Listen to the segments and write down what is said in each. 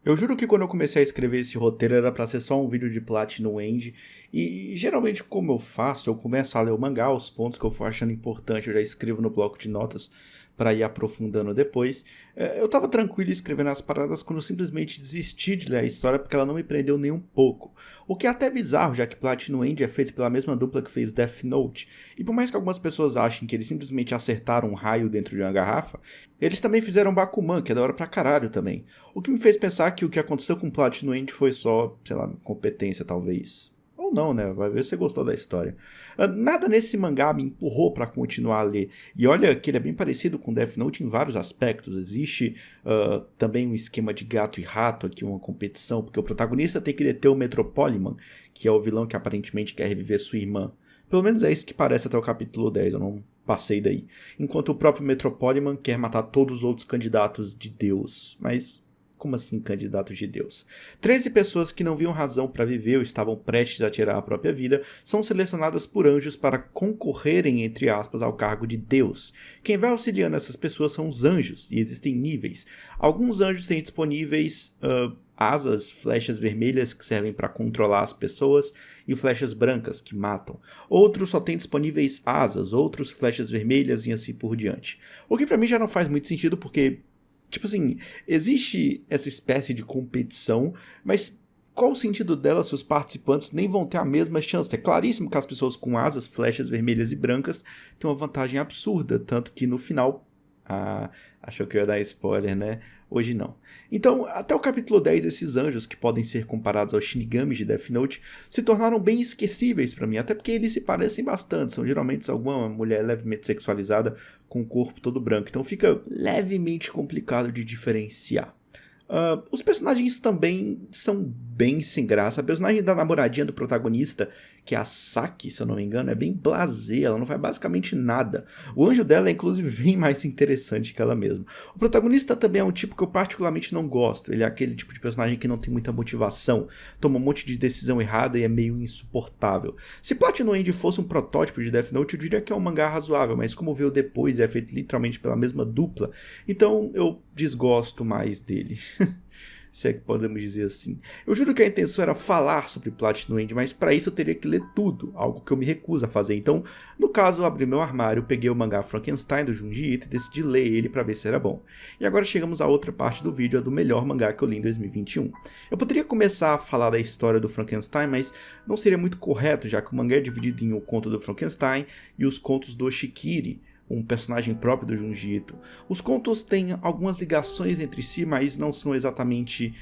Eu juro que quando eu comecei a escrever esse roteiro era pra ser só um vídeo de Platinum End, e geralmente como eu faço, eu começo a ler o mangá, os pontos que eu for achando importante eu já escrevo no bloco de notas pra ir aprofundando depois. Eu tava tranquilo escrevendo as paradas quando eu simplesmente desisti de ler a história porque ela não me prendeu nem um pouco. O que é até bizarro, já que Platinum End é feito pela mesma dupla que fez Death Note, e por mais que algumas pessoas achem que eles simplesmente acertaram um raio dentro de uma garrafa, eles também fizeram Bakuman, que é da hora pra caralho também. O que me fez pensar que o que aconteceu com Platinum End foi só, sei lá, competência talvez. Ou não, né? Vai ver se você gostou da história. Nada nesse mangá me empurrou pra continuar a ler. E olha que ele é bem parecido com Death Note em vários aspectos. Existe também um esquema de gato e rato aqui, uma competição, porque o protagonista tem que deter o Metropoliman, que é o vilão que aparentemente quer reviver sua irmã. Pelo menos é isso que parece até o capítulo 10, eu não passei daí. Enquanto o próprio Metropoliman quer matar todos os outros candidatos de Deus. Mas como assim candidatos de Deus? 13 pessoas que não viam razão para viver ou estavam prestes a tirar a própria vida são selecionadas por anjos para concorrerem, entre aspas, ao cargo de Deus. Quem vai auxiliando essas pessoas são os anjos, e existem níveis. Alguns anjos têm disponíveis asas, flechas vermelhas que servem para controlar as pessoas e flechas brancas que matam. Outros só têm disponíveis asas, outros flechas vermelhas e assim por diante. O que para mim já não faz muito sentido porque, tipo assim, existe essa espécie de competição, mas qual o sentido dela se os participantes nem vão ter a mesma chance? É claríssimo que as pessoas com asas, flechas vermelhas e brancas têm uma vantagem absurda, tanto que no final... achou que eu ia dar spoiler, né? Hoje não. Então, até o capítulo 10, esses anjos, que podem ser comparados aos Shinigamis de Death Note, se tornaram bem esquecíveis pra mim, até porque eles se parecem bastante, são geralmente alguma mulher levemente sexualizada com o corpo todo branco, então fica levemente complicado de diferenciar. Os personagens também são bem sem graça. A personagem da namoradinha do protagonista, que é a Saki, se eu não me engano, é bem blasé, ela não faz basicamente nada. O anjo dela é inclusive bem mais interessante que ela mesma. O protagonista também é um tipo que eu particularmente não gosto. Ele é aquele tipo de personagem que não tem muita motivação, toma um monte de decisão errada e é meio insuportável. Se Platinum End fosse um protótipo de Death Note, eu diria que é um mangá razoável, mas como veio depois e é feito literalmente pela mesma dupla, então eu desgosto mais dele. Se é que podemos dizer assim. Eu juro que a intenção era falar sobre Platinum End, mas para isso eu teria que ler tudo, algo que eu me recuso a fazer. Então, no caso, eu abri meu armário, peguei o mangá Frankenstein do Junji Ito e decidi ler ele para ver se era bom. E agora chegamos à outra parte do vídeo, a do melhor mangá que eu li em 2021. Eu poderia começar a falar da história do Frankenstein, mas não seria muito correto, já que o mangá é dividido em O Conto do Frankenstein e os contos do Oshikiri, um personagem próprio do Junji Ito. Os contos têm algumas ligações entre si, mas não são exatamente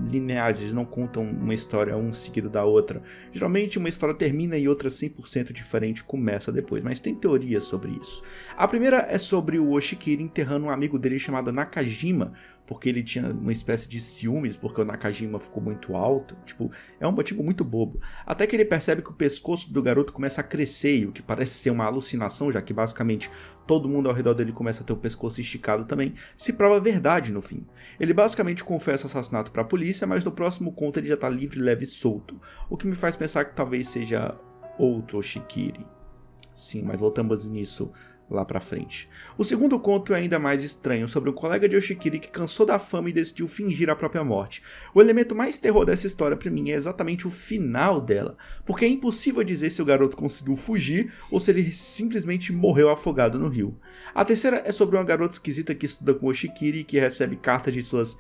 lineares, eles não contam uma história um seguido da outra. Geralmente uma história termina e outra 100% diferente começa depois, mas tem teorias sobre isso. A primeira é sobre o Oshikiri enterrando um amigo dele chamado Nakajima, porque ele tinha uma espécie de ciúmes, porque o Nakajima ficou muito alto. Tipo, é um motivo muito bobo. Até que ele percebe que o pescoço do garoto começa a crescer, e o que parece ser uma alucinação, já que basicamente todo mundo ao redor dele começa a ter o pescoço esticado também, se prova verdade no fim. Ele basicamente confessa o assassinato pra polícia, mas no próximo conto ele já tá livre, leve e solto. O que me faz pensar que talvez seja outro Oshikiri. Sim, mas voltamos nisso lá pra frente. O segundo conto é ainda mais estranho, sobre um colega de Oshikiri que cansou da fama e decidiu fingir a própria morte. O elemento mais terror dessa história pra mim é exatamente o final dela, porque é impossível dizer se o garoto conseguiu fugir ou se ele simplesmente morreu afogado no rio. A terceira é sobre uma garota esquisita que estuda com Oshikiri e que recebe cartas de suas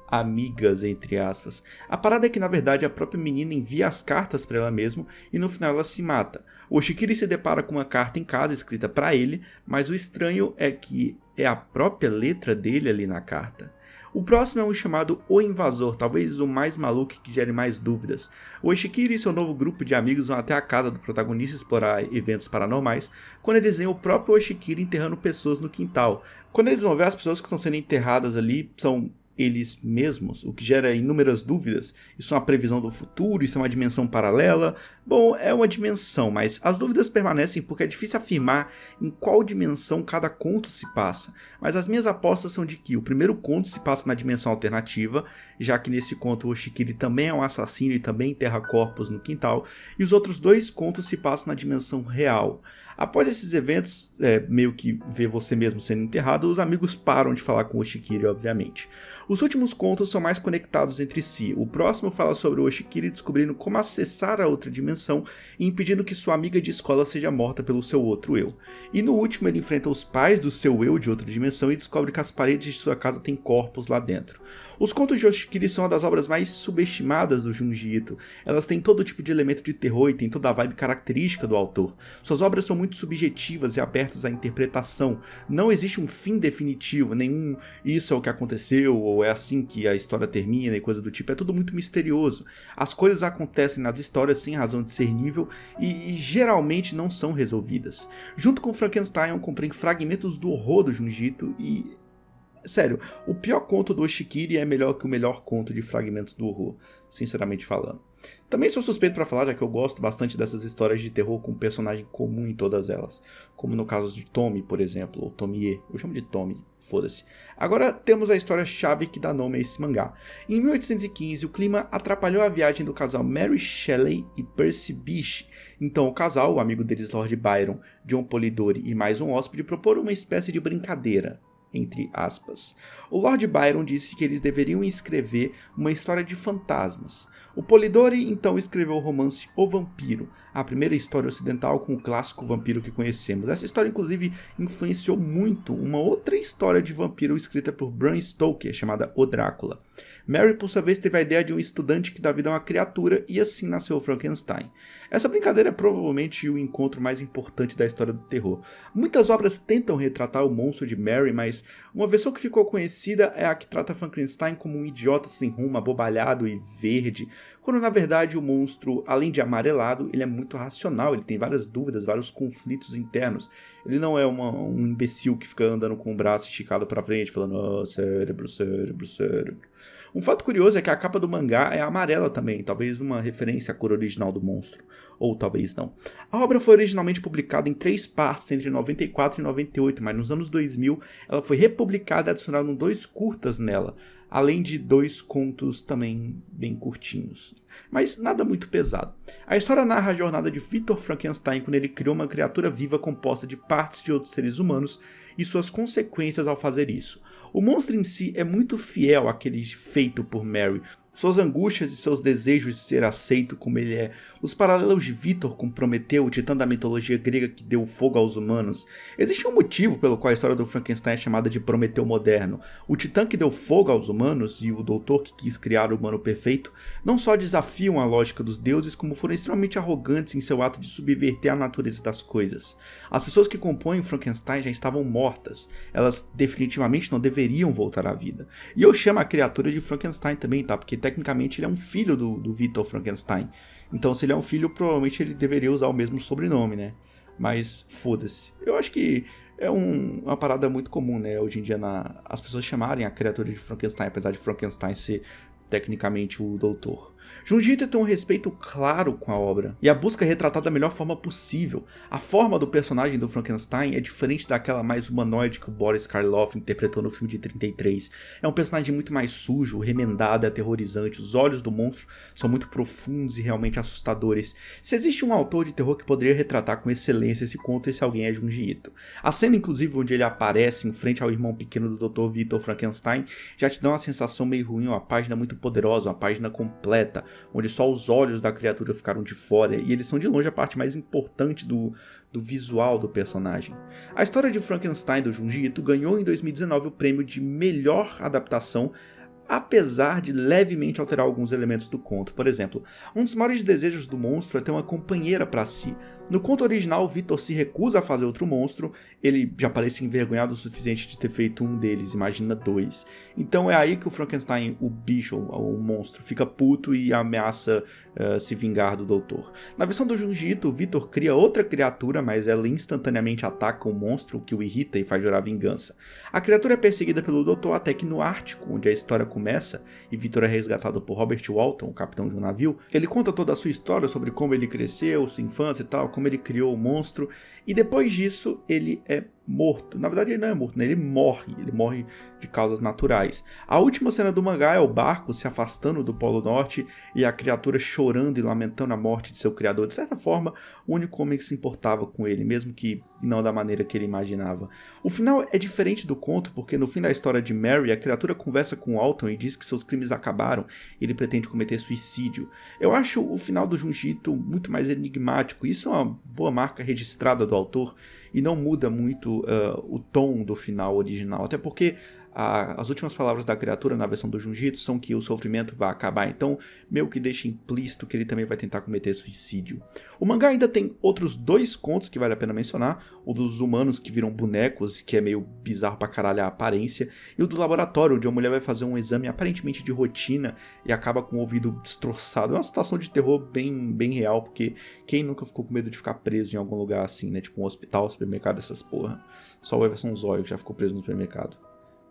amigas, entre aspas. A parada é que na verdade a própria menina envia as cartas para ela mesma e no final ela se mata. O Oshikiri se depara com uma carta em casa escrita para ele, mas o estranho é que é a própria letra dele ali na carta. O próximo é um chamado O Invasor, talvez o mais maluco que gere mais dúvidas. O Oshikiri e seu novo grupo de amigos vão até a casa do protagonista explorar eventos paranormais, quando eles veem o próprio Oshikiri enterrando pessoas no quintal. Quando eles vão ver, as pessoas que estão sendo enterradas ali são eles mesmos, o que gera inúmeras dúvidas. Isso é uma previsão do futuro? Isso é uma dimensão paralela? Bom, é uma dimensão, mas as dúvidas permanecem porque é difícil afirmar em qual dimensão cada conto se passa. Mas as minhas apostas são de que o primeiro conto se passa na dimensão alternativa, já que nesse conto o Oshikiri também é um assassino e também enterra corpos no quintal, e os outros dois contos se passam na dimensão real. Após esses eventos, meio que ver você mesmo sendo enterrado, os amigos param de falar com o Oshikiri, obviamente. Os últimos contos são mais conectados entre si. O próximo fala sobre o Oshikiri descobrindo como acessar a outra dimensão e impedindo que sua amiga de escola seja morta pelo seu outro eu. E no último ele enfrenta os pais do seu eu de outra dimensão e descobre que as paredes de sua casa têm corpos lá dentro. Os contos de Oshikiri são uma das obras mais subestimadas do Junji Ito. Elas têm todo tipo de elemento de terror e têm toda a vibe característica do autor. Suas obras são muito subjetivas e abertas à interpretação. Não existe um fim definitivo, nenhum isso é o que aconteceu, ou é assim que a história termina e coisa do tipo. É tudo muito misterioso. As coisas acontecem nas histórias sem razão discernível e geralmente não são resolvidas. Junto com Frankenstein eu comprei fragmentos do horror do Junji Ito e... sério, o pior conto do Oshikiri é melhor que o melhor conto de Fragmentos do Horror, sinceramente falando. Também sou suspeito pra falar, já que eu gosto bastante dessas histórias de terror com um personagem comum em todas elas. Como no caso de Tommy, por exemplo, ou Tomie. Eu chamo de Tommy, foda-se. Agora temos a história-chave que dá nome a esse mangá. Em 1815, o clima atrapalhou a viagem do casal Mary Shelley e Percy Bysshe. Então o casal, o amigo deles Lord Byron, John Polidori e mais um hóspede proporam uma espécie de brincadeira. Entre aspas. O Lord Byron disse que eles deveriam escrever uma história de fantasmas. O Polidori então escreveu o romance O Vampiro, a primeira história ocidental com o clássico vampiro que conhecemos. Essa história inclusive influenciou muito uma outra história de vampiro escrita por Bram Stoker, chamada O Drácula. Mary, por sua vez, teve a ideia de um estudante que dá vida a uma criatura e assim nasceu Frankenstein. Essa brincadeira é provavelmente o encontro mais importante da história do terror. Muitas obras tentam retratar o monstro de Mary, mas uma versão que ficou conhecida é a que trata Frankenstein como um idiota sem rumo, abobalhado e verde, quando na verdade o monstro, além de amarelado, ele é muito racional, ele tem várias dúvidas, vários conflitos internos. Ele não é um imbecil que fica andando com o braço esticado pra frente, falando "oh, cérebro, cérebro, cérebro". Um fato curioso é que a capa do mangá é amarela também, talvez uma referência à cor original do monstro, ou talvez não. A obra foi originalmente publicada em 3 partes entre 94 e 98, mas nos anos 2000 ela foi republicada e adicionaram 2 curtas nela, além de 2 contos também bem curtinhos. Mas nada muito pesado. A história narra a jornada de Victor Frankenstein quando ele criou uma criatura viva composta de partes de outros seres humanos e suas consequências ao fazer isso. O monstro em si é muito fiel àquele feito por Mary. Suas angústias e seus desejos de ser aceito como ele é, os paralelos de Victor com Prometeu, o titã da mitologia grega que deu fogo aos humanos. Existe um motivo pelo qual a história do Frankenstein é chamada de Prometeu moderno. O titã que deu fogo aos humanos e o doutor que quis criar o humano perfeito não só desafiam a lógica dos deuses, como foram extremamente arrogantes em seu ato de subverter a natureza das coisas. As pessoas que compõem Frankenstein já estavam mortas, elas definitivamente não deveriam voltar à vida. E eu chamo a criatura de Frankenstein também, tá? Porque tecnicamente ele é um filho do Victor Frankenstein. Então se ele é um filho, provavelmente ele deveria usar o mesmo sobrenome, né? Mas foda-se. Eu acho que é uma parada muito comum, né? Hoje em dia as pessoas chamarem a criatura de Frankenstein, apesar de Frankenstein ser tecnicamente o doutor. Junji Ito tem um respeito claro com a obra, e a busca é retratar da melhor forma possível. A forma do personagem do Frankenstein é diferente daquela mais humanoide que o Boris Karloff interpretou no filme de 33. É um personagem muito mais sujo, remendado e aterrorizante. Os olhos do monstro são muito profundos e realmente assustadores. Se existe um autor de terror que poderia retratar com excelência esse conto, esse alguém é Junji Ito. A cena, inclusive, onde ele aparece em frente ao irmão pequeno do Dr. Victor Frankenstein, já te dá uma sensação meio ruim, uma página muito poderosa, uma página completa, onde só os olhos da criatura ficaram de fora, e eles são de longe a parte mais importante do visual do personagem. A história de Frankenstein do Junji Ito ganhou em 2019 o prêmio de melhor adaptação, apesar de levemente alterar alguns elementos do conto. Por exemplo, um dos maiores desejos do monstro é ter uma companheira para si. No conto original, Victor se recusa a fazer outro monstro, ele já parece envergonhado o suficiente de ter feito um deles, imagina 2. Então é aí que o Frankenstein, o bicho, o monstro, fica puto e ameaça se vingar do doutor. Na versão do Junji Ito, Victor cria outra criatura, mas ela instantaneamente ataca o monstro, o que o irrita e faz jurar vingança. A criatura é perseguida pelo doutor até que no Ártico, onde a história começa, e Victor é resgatado por Robert Walton, o capitão de um navio, ele conta toda a sua história sobre como ele cresceu, sua infância e tal, como ele criou o monstro, e depois disso ele é morto. Na verdade ele não é morto, né? Ele morre de causas naturais. A última cena do mangá é o barco se afastando do Polo Norte e a criatura chorando e lamentando a morte de seu criador. De certa forma, o único homem que se importava com ele, mesmo que não da maneira que ele imaginava. O final é diferente do conto, porque no fim da história de Mary, a criatura conversa com Alton e diz que seus crimes acabaram e ele pretende cometer suicídio. Eu acho o final do Junji Ito muito mais enigmático. Isso é uma boa marca registrada do autor e não muda muito o tom do final original, até porque as últimas palavras da criatura na versão do Junji são que o sofrimento vai acabar, então meio que deixa implícito que ele também vai tentar cometer suicídio. O mangá ainda tem outros 2 contos que vale a pena mencionar, o dos humanos que viram bonecos, que é meio bizarro pra caralho a aparência, e o do laboratório, onde a mulher vai fazer um exame aparentemente de rotina e acaba com o ouvido destroçado. É uma situação de terror bem real, porque quem nunca ficou com medo de ficar preso em algum lugar assim, né, tipo um hospital, supermercado, essas porra. Só o Everson Zóio que já ficou preso no supermercado.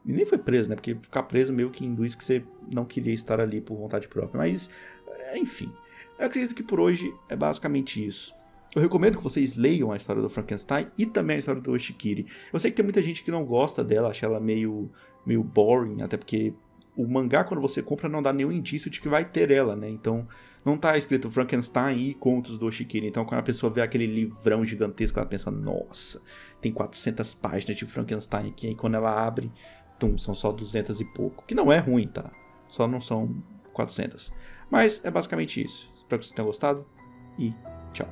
E nem foi preso, né? Porque ficar preso meio que induz que você não queria estar ali por vontade própria. Mas, enfim. Eu acredito que por hoje é basicamente isso. Eu recomendo que vocês leiam a história do Frankenstein e também a história do Oshikiri. Eu sei que tem muita gente que não gosta dela, acha ela meio boring, até porque o mangá, quando você compra, não dá nenhum indício de que vai ter ela, né? Então, não tá escrito Frankenstein e contos do Oshikiri. Então, quando a pessoa vê aquele livrão gigantesco, ela pensa, nossa, tem 400 páginas de Frankenstein aqui. E quando ela abre, são só 200 e pouco. Que não é ruim, tá? Só não são 400. Mas é basicamente isso. Espero que vocês tenham gostado e tchau.